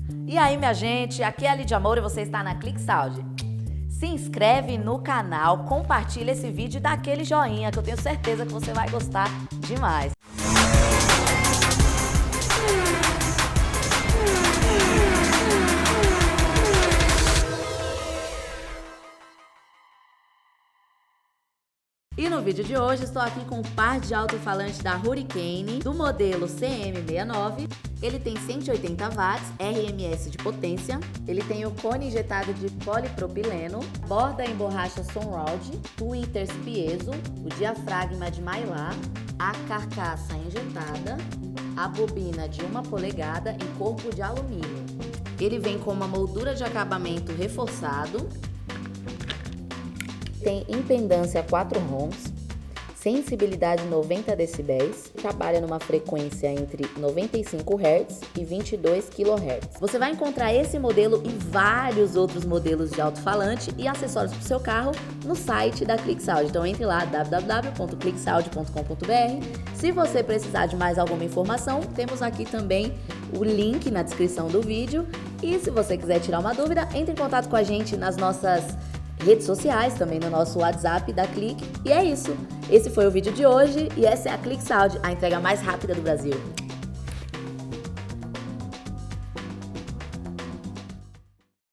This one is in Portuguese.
E aí, minha gente, aqui é a Lidia Moura e você está na ClickSound. Se inscreve no canal, compartilha esse vídeo e dá aquele joinha que eu tenho certeza que você vai gostar demais. E no vídeo de hoje estou aqui com um par de alto-falante da Hurricane, do modelo CM69. Ele tem 180 watts, RMS de potência. Ele tem o cone injetado de polipropileno, borda em borracha Sunrod, tweeters piezo, o diafragma de mylar, a carcaça injetada, a bobina de 1 polegada em corpo de alumínio. Ele vem com uma moldura de acabamento reforçado. Tem impedância 4 ohms, sensibilidade 90 decibéis, trabalha numa frequência entre 95 Hz e 22 kHz. Você vai encontrar esse modelo e vários outros modelos de alto-falante e acessórios para o seu carro no site da ClickSound. Então entre lá, www.clicksound.com.br. Se você precisar de mais alguma informação, temos aqui também o link na descrição do vídeo. E se você quiser tirar uma dúvida, entre em contato com a gente nas nossas redes sociais, também no nosso WhatsApp da Click. E é isso. Esse foi o vídeo de hoje e essa é a ClickSound, a entrega mais rápida do Brasil.